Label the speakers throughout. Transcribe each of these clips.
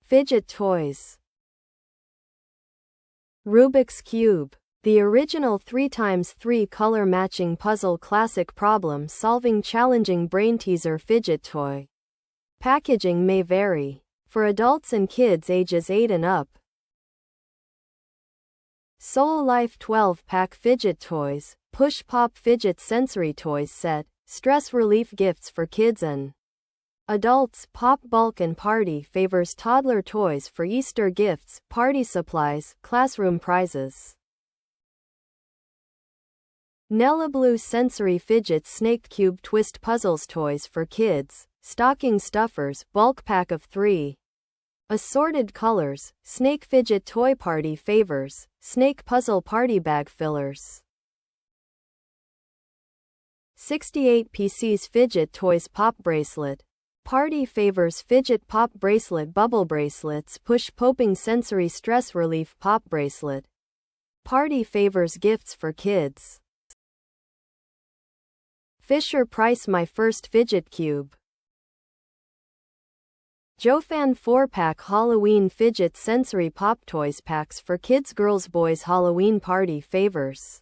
Speaker 1: Fidget toys. Rubik's Cube. The original 3x3 color matching puzzle classic problem solving challenging brain teaser fidget toy. Packaging may vary. For adults and kids ages 8 and up. Soul Life 12-pack fidget toys, Push Pop Fidget Sensory Toys Set, stress relief gifts for kids and adults. Pop Bulk and Party favors toddler toys for Easter gifts, party supplies, classroom prizes. Nella Blue Sensory Fidget Snake Cube Twist Puzzles toys for kids, stocking stuffers, bulk pack of 3. Assorted colors, Snake Fidget Toy Party favors, Snake Puzzle Party Bag fillers. 68 PC's Fidget Toys Pop Bracelet. Party favors Fidget Pop Bracelet Bubble Bracelets Push Popping Sensory Stress Relief Pop Bracelet. Party favors gifts for kids. Fisher-Price My First Fidget Cube. Jofan 4-pack Halloween Fidget Sensory Pop Toys Packs for kids. Girls Boys Halloween Party favors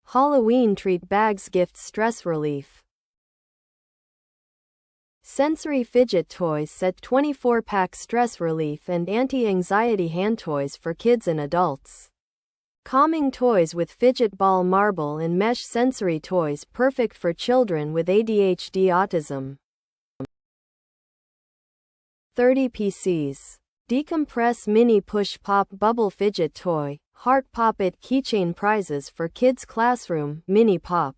Speaker 1: Halloween treat bags gift stress relief. Sensory Fidget Toys Set 24-pack stress relief and anti-anxiety hand toys for kids and adults. Calming toys with fidget ball, marble and mesh sensory toys perfect for children with ADHD autism. 30 PC's. Decompress Mini Push Pop Bubble Fidget Toy, Heart Pop It Keychain Prizes for Kids Classroom, Mini Pop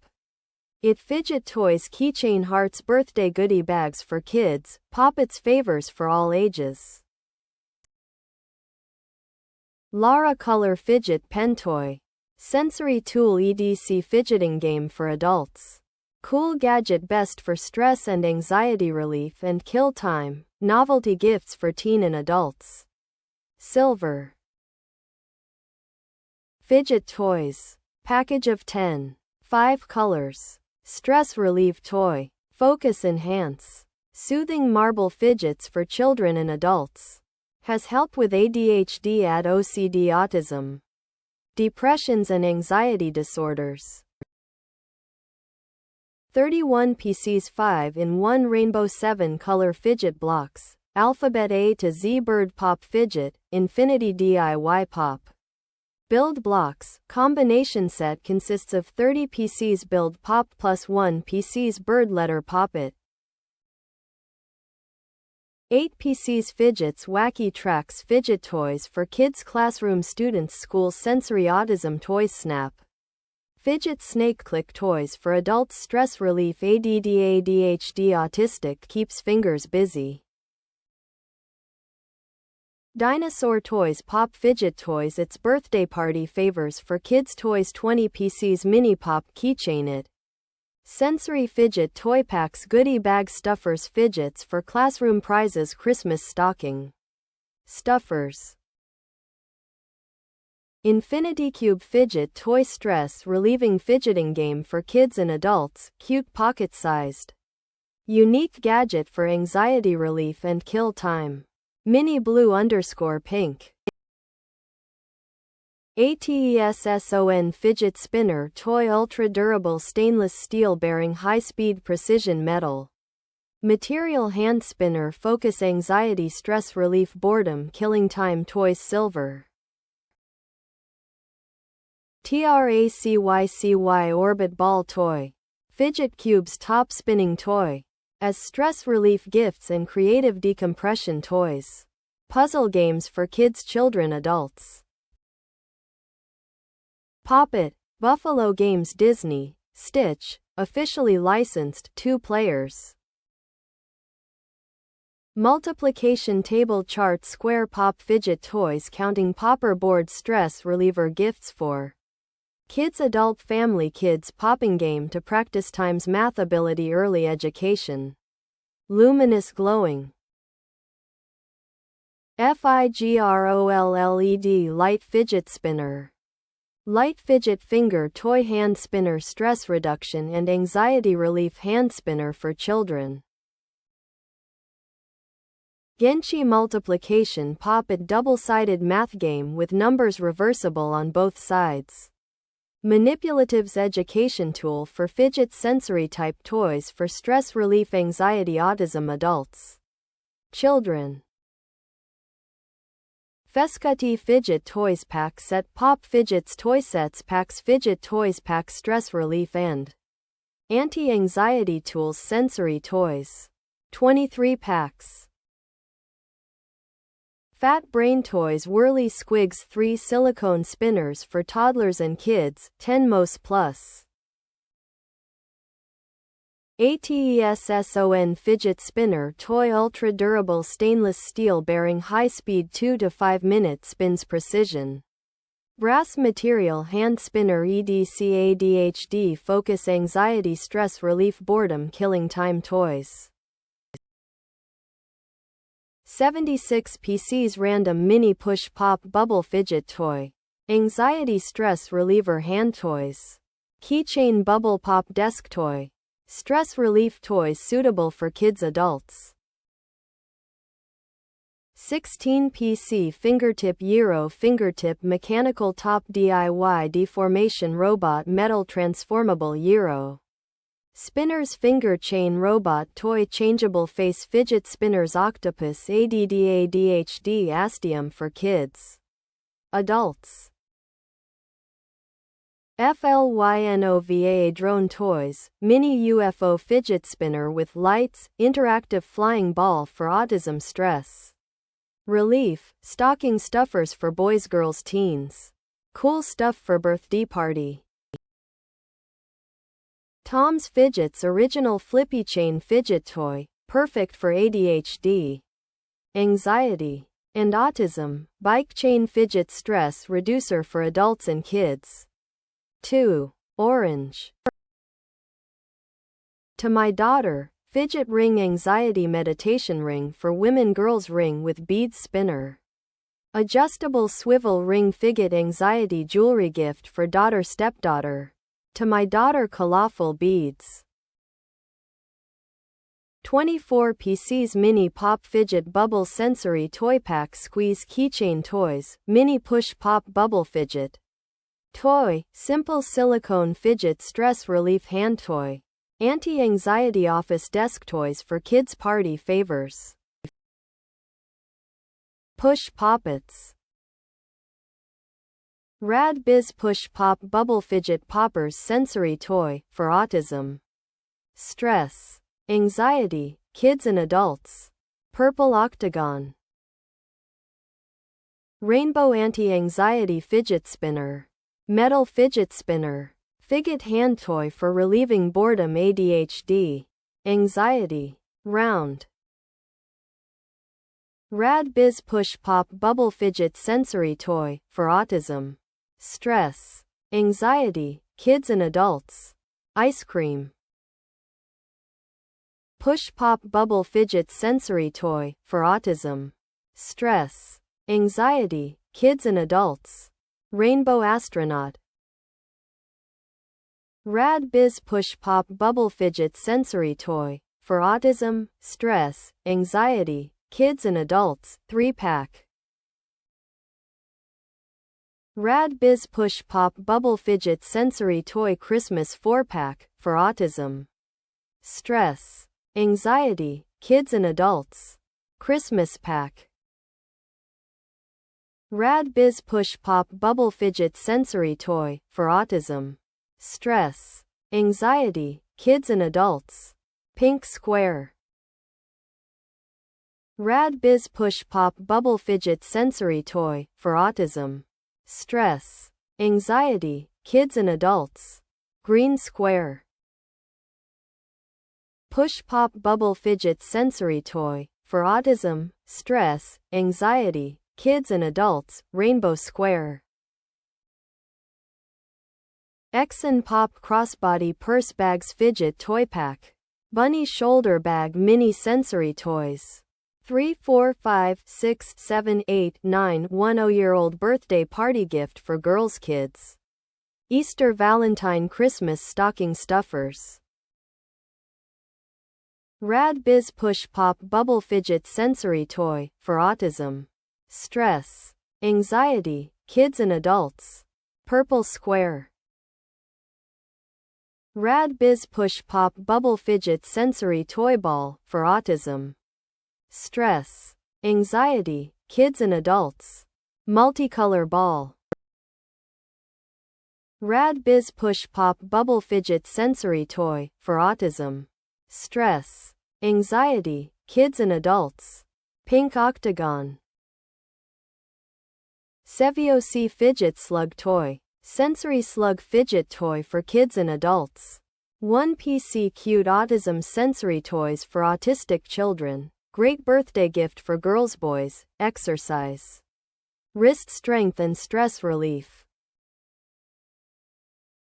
Speaker 1: It Fidget Toys Keychain Hearts Birthday Goodie Bags for Kids, Pop It's Favors for all ages. Lara Color Fidget Pen Toy. Sensory Tool EDC Fidgeting Game for adults. Cool gadget best for stress and anxiety relief and kill time. Novelty gifts for teen and adults. Silver. Fidget Toys. Package of 10. 5 colors. Stress Relief Toy. Focus Enhance. Soothing marble fidgets for children and adults. Has help with ADHD and OCD autism. Depressions and anxiety disorders. 31 PC's 5-in-1 Rainbow 7-color fidget blocks, Alphabet A to Z Bird Pop Fidget, Infinity DIY Pop. Build blocks, combination set consists of 30 PC's Build Pop plus 1 PC's Bird Letter Pop It. 8 PC's Fidgets Wacky Tracks Fidget Toys for Kids Classroom Students School Sensory Autism Toys Snap. Fidget Snake Click Toys for Adults Stress Relief ADD ADHD Autistic keeps fingers busy. Dinosaur Toys Pop Fidget Toys Its Birthday Party Favors for Kids Toys 20 PC's Mini Pop Keychain It. Sensory Fidget Toy Packs Goodie Bag Stuffers Fidgets for Classroom Prizes Christmas Stocking. Stuffers. Infinity Cube Fidget Toy Stress Relieving Fidgeting Game for Kids and Adults, cute pocket-sized. Unique gadget for anxiety relief and kill time. Mini Blue_Pink. ATESSON Fidget Spinner Toy Ultra Durable Stainless Steel Bearing High Speed Precision Metal Material Hand Spinner Focus Anxiety Stress Relief Boredom Killing Time Toys Silver. TRACYCY Orbit Ball Toy. Fidget Cube's top spinning toy. As stress relief gifts and creative decompression toys. Puzzle games for kids, children, adults. Pop It. Buffalo Games Disney, Stitch, officially licensed, 2 players. Multiplication Table Chart Square Pop Fidget Toys Counting Popper Board Stress Reliever Gifts for Kids Adult Family Kids Popping Game to practice times math ability early education. Luminous Glowing. FIGROLLED Light Fidget Spinner. Light Fidget Finger Toy Hand Spinner Stress Reduction and Anxiety Relief Hand Spinner for children. Genchi multiplication pop-it double-sided math game with numbers reversible on both sides. Manipulatives education tool for fidget sensory type toys for stress relief anxiety autism adults. Children. Fescuti Fidget Toys Pack Set Pop Fidgets Toy Sets Packs Fidget Toys Pack Stress Relief and Anti-Anxiety Tools Sensory Toys. 23 packs. Fat Brain Toys Whirly Squigs 3 Silicone Spinners for Toddlers and Kids, 10 Mos Plus. ATESSON Fidget Spinner Toy Ultra Durable Stainless Steel Bearing High Speed 2 to 5 minute Spins Precision. Brass Material Hand Spinner EDC ADHD Focus Anxiety Stress Relief Boredom Killing Time Toys. 76 PCs Random Mini Push Pop Bubble Fidget Toy. Anxiety Stress Reliever Hand Toys. Keychain Bubble Pop Desk Toy. Stress relief toys suitable for kids adults. 16 PC Fingertip Euro Fingertip Mechanical Top DIY Deformation Robot Metal Transformable Euro. Spinners Finger Chain Robot Toy Changeable Face Fidget Spinners Octopus ADD ADHD Astium for kids. Adults. FLYNOVA Drone Toys, Mini UFO Fidget Spinner with Lights, Interactive Flying Ball for Autism Stress Relief, Stocking Stuffers for Boys Girls Teens. Cool Stuff for Birthday Party. Tom's Fidgets Original Flippy Chain Fidget Toy, perfect for ADHD, anxiety, and autism. Bike Chain Fidget Stress Reducer for adults and kids. 2. Orange. To My Daughter, Fidget Ring Anxiety Meditation Ring for Women Girls Ring with Beads Spinner. Adjustable Swivel Ring Fidget Anxiety Jewelry Gift for Daughter Stepdaughter. To My Daughter Colorful Beads. 24 PCs Mini Pop Fidget Bubble Sensory Toy Pack Squeeze Keychain Toys, Mini Push Pop Bubble Fidget Toy, Simple Silicone Fidget Stress Relief Hand Toy. Anti-Anxiety Office Desk Toys for Kids Party Favors. Push Poppets. Rad Biz Push Pop Bubble Fidget Poppers Sensory Toy, for autism, stress, anxiety, kids and adults. Purple Octagon. Rainbow Anti-Anxiety Fidget Spinner. Metal Fidget Spinner. Fidget Hand Toy for relieving boredom ADHD, anxiety. Round. Rad Biz Push Pop Bubble Fidget Sensory Toy, for autism, stress, anxiety, kids and adults. Ice Cream. Push Pop Bubble Fidget Sensory Toy, for autism, stress, anxiety, kids and adults. Rainbow Astronaut. Rad Biz Push Pop Bubble Fidget Sensory Toy, for autism, stress, anxiety, kids and adults, 3-pack. Rad Biz Push Pop Bubble Fidget Sensory Toy Christmas 4-pack, for autism, stress, anxiety, kids and adults. Christmas Pack. Rad Biz Push Pop Bubble Fidget Sensory Toy, for autism, stress, anxiety, kids and adults. Pink Square. Rad Biz Push Pop Bubble Fidget Sensory Toy, for autism, stress, anxiety, kids and adults. Green Square. Push Pop Bubble Fidget Sensory Toy, for autism, stress, anxiety, kids and adults. Rainbow Square. Exxon Pop Crossbody Purse Bags Fidget Toy Pack. Bunny Shoulder Bag Mini Sensory Toys. 3, 4, 5, 6, 7, 8, 9, 10-year-old birthday party gift for girls kids. Easter Valentine Christmas stocking stuffers. Rad Biz Push Pop Bubble Fidget Sensory Toy for autism, stress, anxiety, kids and adults. Purple square. Rad Biz Push Pop Bubble Fidget Sensory Toy Ball for autism, stress, anxiety, kids and adults. Multicolor ball. Rad Biz Push Pop Bubble Fidget Sensory Toy for autism, stress, anxiety, kids and adults. Pink octagon. Seviosi Fidget Slug Toy, sensory slug fidget toy for kids and adults. 1PC Cute Autism Sensory Toys for autistic children. Great birthday gift for girls, boys. Exercise, wrist strength and stress relief.